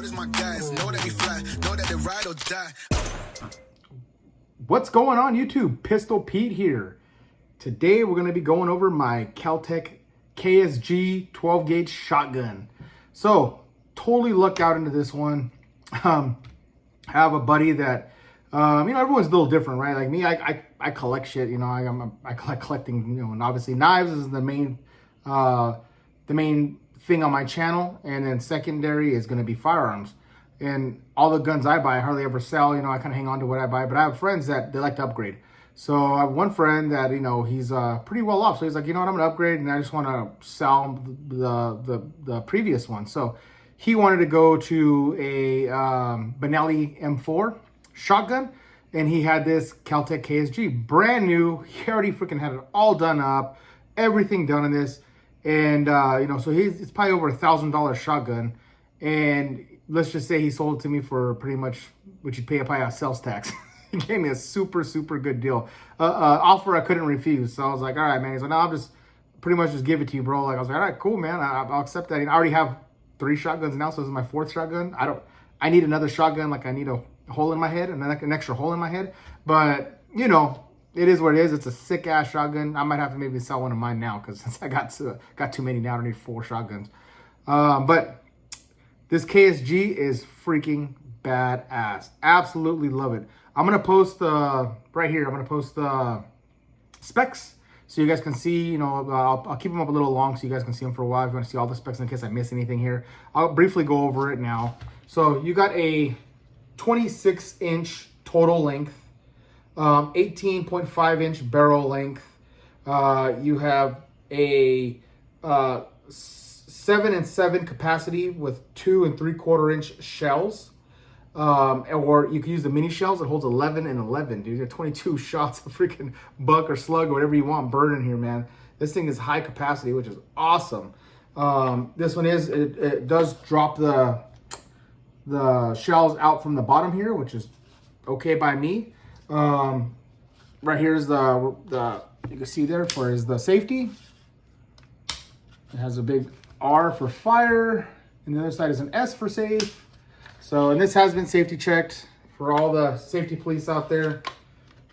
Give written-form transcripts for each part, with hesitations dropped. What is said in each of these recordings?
this my guys. Know that we fly, know that they ride or die. What's going on YouTube? Pistol Pete here. Today we're going to be going over my KelTec KSG 12 gauge shotgun. So totally lucked out into this one. I have a buddy that, everyone's a little different, right? Like me, I collect shit, I collect collecting, and obviously knives is the main thing on my channel. And then secondary is going to be firearms. And all the guns I buy, I hardly ever sell. I kind of hang on to what I buy. But I have friends that they like to upgrade. So I have one friend that, he's pretty well off. So he's like, I'm going to upgrade and I just want to sell the previous one. So he wanted to go to a Benelli M4 shotgun. And he had this KelTec KSG, brand new. He already freaking had it all done up, everything done in this. And, so it's probably over $1,000 shotgun. And let's just say he sold it to me for pretty much what you'd pay probably a sales tax. He gave me a super, super good deal. Offer I couldn't refuse. So I was like, all right, man. He's like, no, I'll just pretty much just give it to you, bro. Like, I was like, all right, cool, man. I'll accept that. And I already have 3 shotguns now, so this is my 4th shotgun. I need another shotgun. Like, I need a hole in my head, and like an extra hole in my head. But, it is what it is. It's a sick-ass shotgun. I might have to maybe sell one of mine now, because since I got too many now, I don't need 4 shotguns. But this KSG is freaking badass. Absolutely love it. I'm going to post right here. I'm going to post the specs so you guys can see, I'll keep them up a little long so you guys can see them for a while. If you want to see all the specs in case I miss anything here, I'll briefly go over it now. So you got a 26-inch total length, 18.5-inch barrel length. You have a 7 and 7 capacity with 2 3/4-inch shells. Or you can use the mini shells that holds 11 and 11, dude. You have 22 shots of freaking buck or slug or whatever you want bird in here, man. This thing is high capacity, which is awesome. This one it does drop the shells out from the bottom here, which is okay by me. Right here is the you can see there is the safety. It has a big R for fire, and the other side is an S for safe. So, and this has been safety checked for all the safety police out there.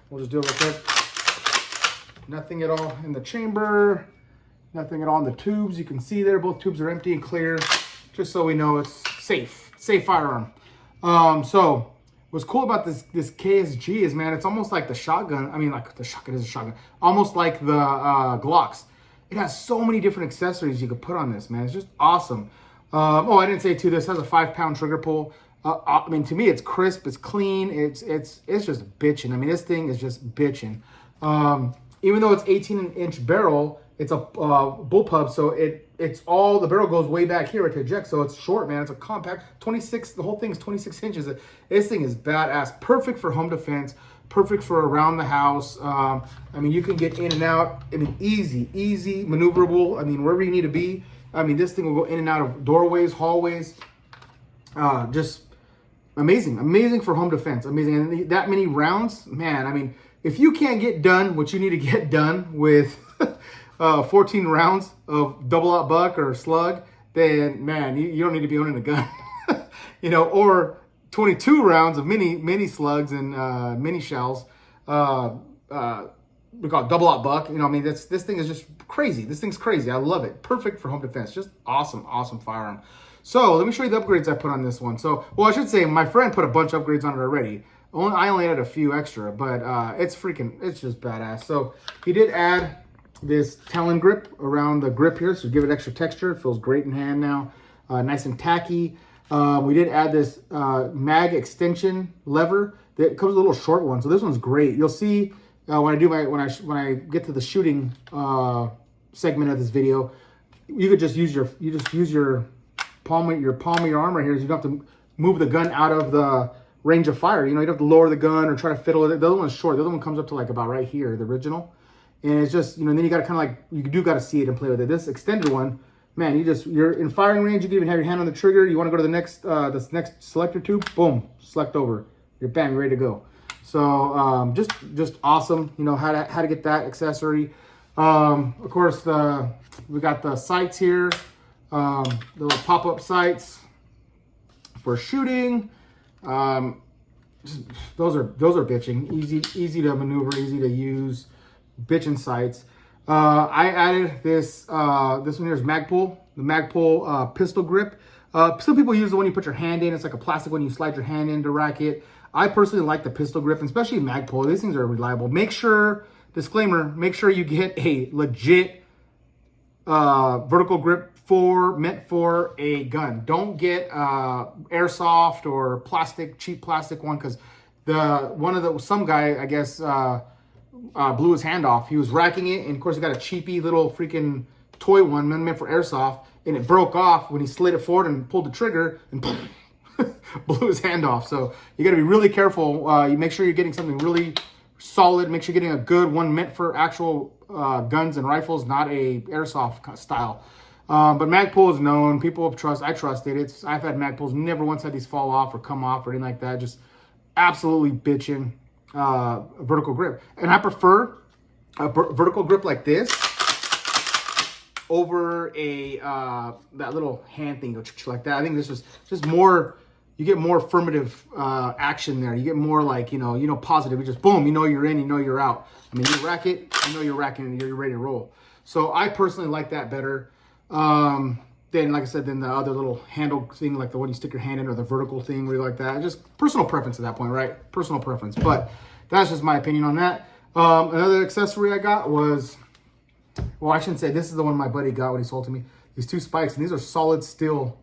We'll just do it real quick. Nothing at all in the chamber. Nothing at all in the tubes. You can see there, both tubes are empty and clear. Just so we know it's safe firearm. So what's cool about this KSG is, man, it's almost like the shotgun. I mean, like the shotgun is a shotgun. Almost like the Glocks. It has so many different accessories you could put on this, man. It's just awesome. I didn't say too, this has a 5-pound trigger pull. I mean, to me, it's crisp, it's clean, it's just bitching. I mean, this thing is just bitching. Even though it's 18-inch barrel, it's a bullpup, so it's all, the barrel goes way back here to eject, so it's short, man. It's a compact, 26, the whole thing is 26 inches. This thing is badass, perfect for home defense, perfect for around the house. I mean, you can get in and out. I mean, easy maneuverable. I mean, wherever you need to be. I mean, this thing will go in and out of doorways, hallways. Just amazing for home defense. Amazing. And that many rounds, man. I mean, if you can't get done what you need to get done with 14 rounds of double-aught buck or slug, then, man, you don't need to be owning a gun. Or 22 rounds of mini slugs and mini shells. We call it double-aught buck. This thing is just crazy. This thing's crazy. I love it. Perfect for home defense. Just awesome firearm. So let me show you the upgrades I put on this one. So, I should say my friend put a bunch of upgrades on it already. I only added a few extra, but it's just badass. So he did add this Talon grip around the grip here, so give it extra texture. It feels great in hand now. Nice and tacky. We did add this mag extension lever. It comes with a little short one, so this one's great. You'll see when I get to the shooting segment of this video, you could just use your palm of your arm right here. So you don't have to move the gun out of the range of fire. You don't have to lower the gun or try to fiddle it. The other one's short. The other one comes up to like about right here, the original. And it's just, then you got to kind of like, you do got to see it and play with it. This extended one, man, you're in firing range. You can even have your hand on the trigger. You want to go to the next, this next selector tube, boom, select over. You're bam, you're ready to go. So just awesome. How to get that accessory. Of course, we got the sights here, the little pop-up sights for shooting. Those are bitching. Easy to maneuver, easy to use. Bitching sights. I added this this one here is Magpul, the Magpul pistol grip. Some people use the one you put your hand in. It's like a plastic one you slide your hand in to rack it. I personally like the pistol grip, and especially Magpul. These things are reliable. Make sure, disclaimer, make sure you get a legit vertical grip meant for a gun. Don't get airsoft or cheap plastic one, because some guy, I guess, blew his hand off. He was racking it, and of course he got a cheapy little freaking toy one meant for airsoft, and it broke off when he slid it forward and pulled the trigger, and blew his hand off. So you got to be really careful. You make sure you're getting something really solid. Make sure you're getting a good one meant for actual guns and rifles, not a airsoft style. But Magpul is known. People trust. I trust it. I've had Magpuls. Never once had these fall off or come off or anything like that. Just absolutely bitching vertical grip. And I prefer a vertical grip like this over a that little hand thing like that. I think this is just more. You get more affirmative action there. You get more like, positive. You just boom, you're in, you're out. I mean, you rack it, you're racking and you're ready to roll. So I personally like that better. Then, like I said, then the other little handle thing, like the one you stick your hand in, or the vertical thing where you like that. Just personal preference at that point, right? Personal preference. But that's just my opinion on that. Another accessory I got was, well, I shouldn't say, this is the one my buddy got when he sold to me. These two spikes, and these are solid steel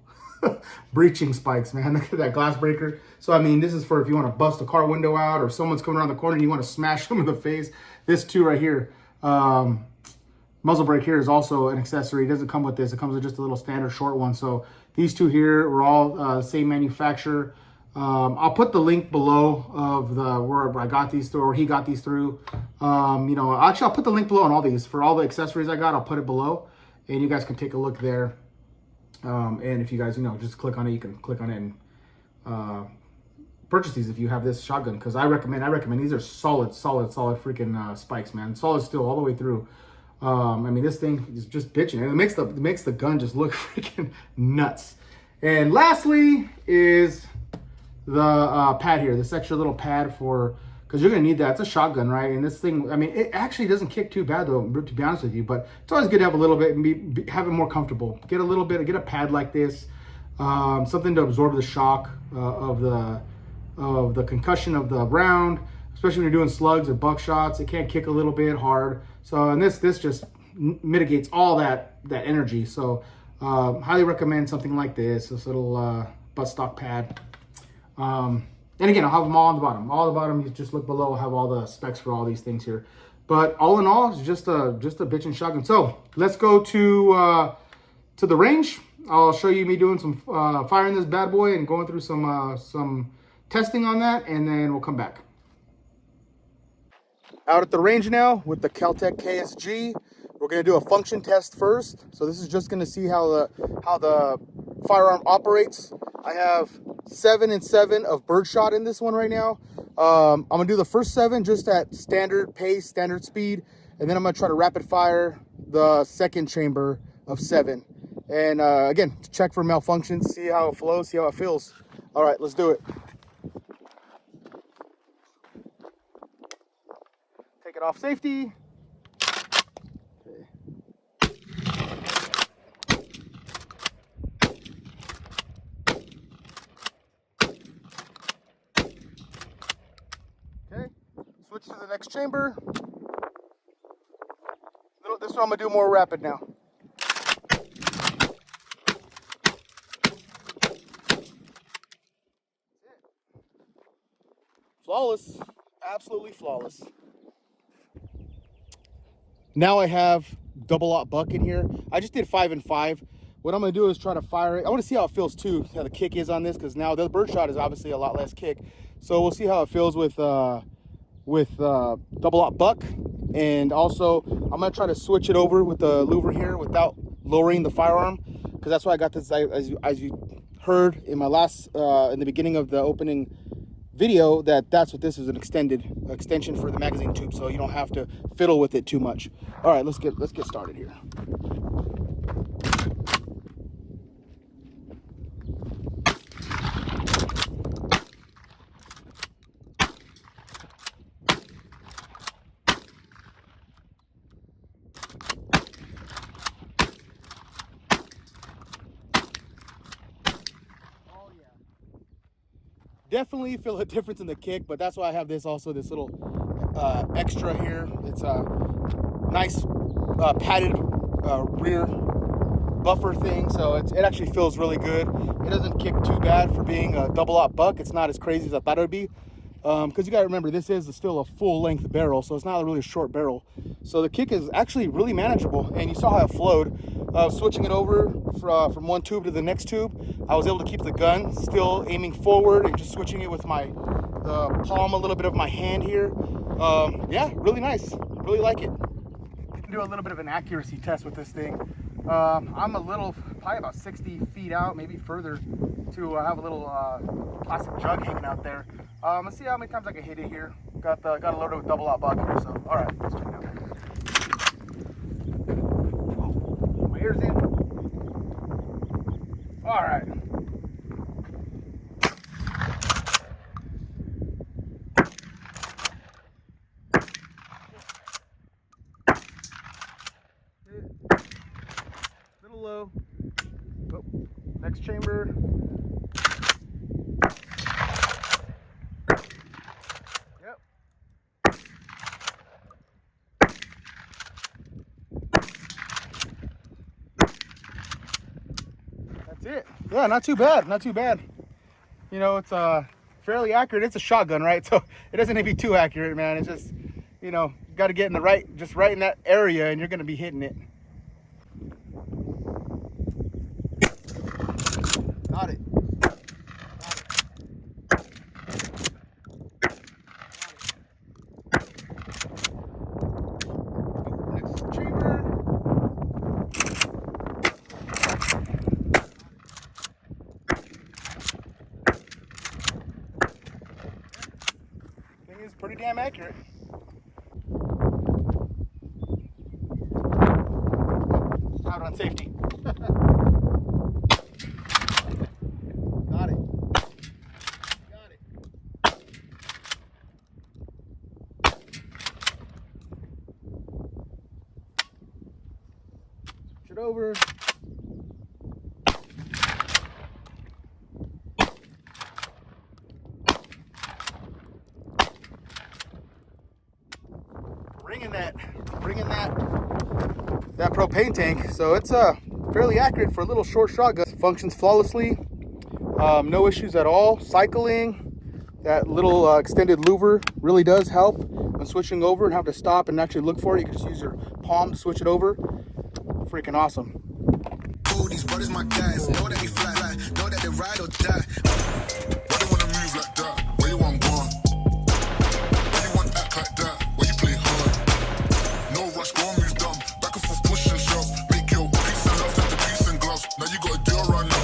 breaching spikes, man. Look at that glass breaker. So, I mean, this is for if you want to bust a car window out, or someone's coming around the corner and you want to smash them in the face. This too right here, muzzle brake here, is also an accessory. It doesn't come with this. It comes with just a little standard short one. So these two here were all same manufacturer. I'll put the link below of where I got these through, or he got these through. Actually, I'll put the link below on all these. For all the accessories I got, I'll put it below, and you guys can take a look there. And if you guys, just click on it, you can click on it and purchase these if you have this shotgun, because I recommend these are solid freaking spikes, man. Solid steel all the way through. I mean, this thing is just bitching, and it makes the gun just look freaking nuts. And lastly is the pad here, this extra little pad because you're gonna need that. It's a shotgun, right? And this thing, I mean, it actually doesn't kick too bad though, to be honest with you, but it's always good to have a little bit and have it more comfortable. Get a pad like this, something to absorb the shock of the concussion of the round, especially when you're doing slugs or buckshots. It can kick a little bit hard. So, and this just mitigates all that energy. So, highly recommend something like this little buttstock pad. And again, I'll have them all on the bottom. All on the bottom, you just look below, I'll have all the specs for all these things here. But all in all, it's just a bitchin' shotgun. So let's go to the range. I'll show you me doing some firing this bad boy and going through some testing on that, and then we'll come back. Out at the range now with the KelTec KSG. We're gonna do a function test first. So this is just gonna see how the firearm operates. I have 7 and 7 of birdshot in this one right now. I'm gonna do the first 7 just at standard pace, standard speed, and then I'm gonna try to rapid fire the second chamber of 7. And again, check for malfunctions, see how it flows, see how it feels. All right, let's do it. Take it off safety. Switch to the next chamber. This one I'm gonna do more rapid now. Flawless, absolutely flawless. Now I have double aught buck in here. I just did 5 and 5. What I'm gonna do is try to fire it. I want to see how it feels too, how the kick is on this, because now the birdshot is obviously a lot less kick. So we'll see how it feels with double aught buck. And also I'm gonna try to switch it over with the louver here without lowering the firearm, because that's why I got this, as you heard in my last in the beginning of the opening video, that's what this is, an extension for the magazine tube, so you don't have to fiddle with it too much. All right, let's get started here. definitely feel a difference in the kick, but that's why I have this also, this little extra here. It's a nice padded rear buffer thing, so it actually feels really good. It doesn't kick too bad for being a double aught buck. It's not as crazy as I thought it would be, because you gotta remember, this is still a full length barrel, so it's not a really short barrel. So the kick is actually really manageable, and you saw how it flowed. Switching it over from one tube to the next tube, I was able to keep the gun still aiming forward and just switching it with the palm, a little bit of my hand here. Yeah, really nice. Really like it. Do a little bit of an accuracy test with this thing. I'm probably about 60 feet out, maybe further, to have a little plastic jug hanging out there. Let's see how many times I can hit it here. Got it loaded with double aught buck here, so all right, let's check it out. Oh, my ears in. All right. Little low. Oh, next chamber. Yep. That's it. Yeah, not too bad. Not too bad. You know, it's fairly accurate. It's a shotgun, right? So it doesn't need to be too accurate, man. It's just, you know, got to get in the right in that area, and you're going to be hitting it. Got it. Next chamber. Thing is pretty damn accurate. Out on safety. Got it. Got it. Switch it over. Bringing that propane tank. So it's fairly accurate for a little short shotgun. Functions flawlessly. No issues at all. Cycling, that little extended louver really does help when switching over and have to stop and actually look for it. You can just use your palm to switch it over. Freaking awesome. Oh, these brothers my guys. Know that we fly like, know that they ride or die. Why they wanna move like that? Where you want gone? Why you want act like that? Where you play hard? No rush, go and move dumb. Back and forth, push and shove. Make your peace and love into peace and gloves. Now you got a deal right now.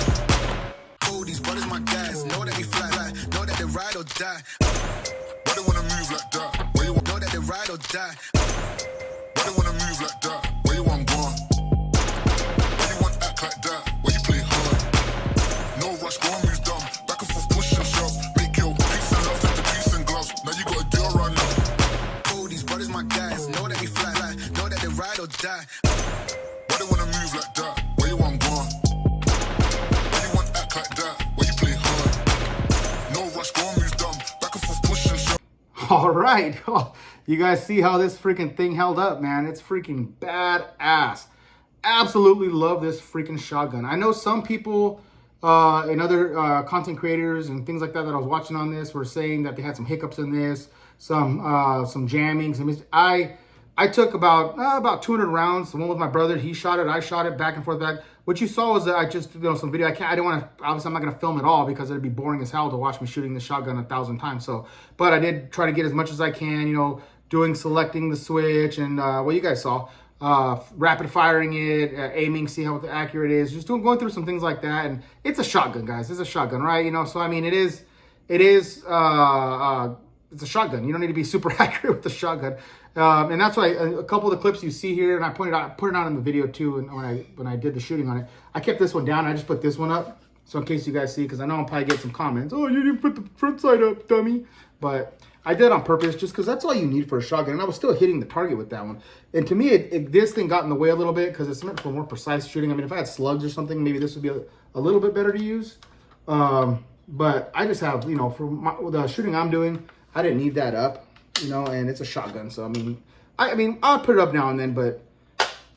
Oh, these brothers my guys. Know that we fly like, know that they ride or die. Why they wanna move like that? Where you want? Know that they ride or die. Why they wanna move like that? Where you want gone? Why you want act like that? Where you play hard? No rush, go and move dumb. Back and forth, push and shove. Make your peace and love into peace and gloves. Now you got a deal right now. Oh, these brothers my guys. Know that we fly like, know that they ride or die. Why they wanna move like that? Where you want gone? Why you want act like that? Where you play hard? No rush, go and move dumb. Back and forth, push and shove. All right. Oh, you guys see how this freaking thing held up, man. It's freaking badass. Absolutely love this freaking shotgun. I know some people and other content creators and things like that I was watching on this were saying that they had some hiccups in this, some jammings. I took about 200 rounds. The one with my brother, he shot it, I shot it back and forth back. What you saw was that I just, some video. I didn't want to, obviously I'm not going to film it all because it'd be boring as hell to watch me shooting the shotgun 1,000 times. So, but I did try to get as much as I can, selecting the switch and what you guys saw, rapid firing it, aiming, see how accurate it is, just going through some things like that. And it's a shotgun, guys. It's a shotgun, right? So I mean, it's a shotgun. You don't need to be super accurate with the shotgun. And that's why a couple of the clips you see here, and I put it out in the video too, and when I did the shooting on it, I kept this one down. I just put this one up, so in case you guys see, because I know I'll probably get some comments. Oh, you didn't put the front side up, dummy. But I did it on purpose, just because that's all you need for a shotgun, and I was still hitting the target with that one. And to me, this thing got in the way a little bit, because it's meant for more precise shooting. I mean, if I had slugs or something, maybe this would be a little bit better to use. But I just have, you know, for the shooting I'm doing, I didn't need that up, you know, and it's a shotgun. So, I mean, I'll put it up now and then, but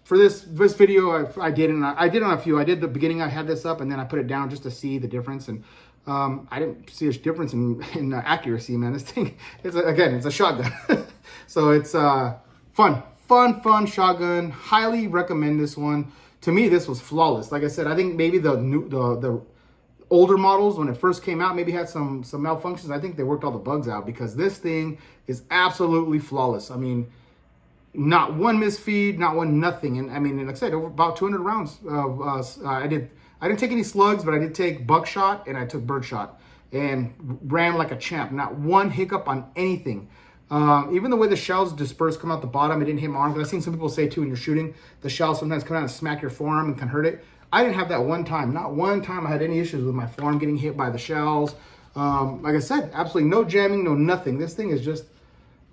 for this video, I did on a few. I did the beginning, I had this up, and then I put it down just to see the difference. And I didn't see a difference in accuracy, man. This thing, it's a shotgun. So it's fun shotgun. Highly recommend this one. To me, this was flawless. Like I said, I think maybe the older models, when it first came out, maybe had some malfunctions. I think they worked all the bugs out, because this thing is absolutely flawless. I mean, not one misfeed, not one nothing. And I mean, like I said, over about 200 rounds of I didn't take any slugs, but I did take buckshot and I took birdshot, and ran like a champ. Not one hiccup on anything. Even the way the shells disperse, come out the bottom, it didn't hit my arm. Because I've seen some people say too, when you're shooting, the shells sometimes come out and smack your forearm and can hurt it. I didn't have that one time. Not one time I had any issues with my forearm getting hit by the shells. Like I said, absolutely no jamming, no nothing. This thing is just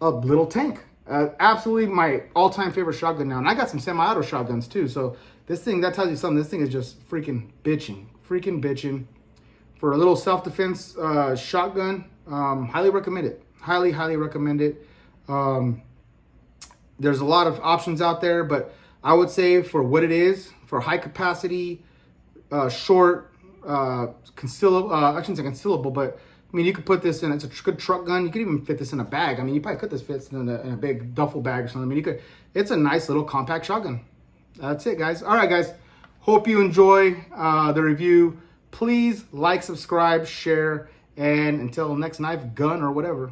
a little tank. Absolutely my all-time favorite shotgun now. And I got some semi-auto shotguns too. So this thing, that tells you something. This thing is just freaking bitching. For a little self-defense shotgun, highly recommend it. Highly recommend it. There's a lot of options out there, but I would say for what it is, for high capacity, short, concealable, I shouldn't say concealable, but I mean, you could put this in, it's a good truck gun. You could even fit this in a bag. I mean, you probably could fit this in a big duffel bag or something. I mean, it's a nice little compact shotgun. That's it, guys. All right, guys. Hope you enjoy the review. Please like, subscribe, share, and until next knife, gun, or whatever.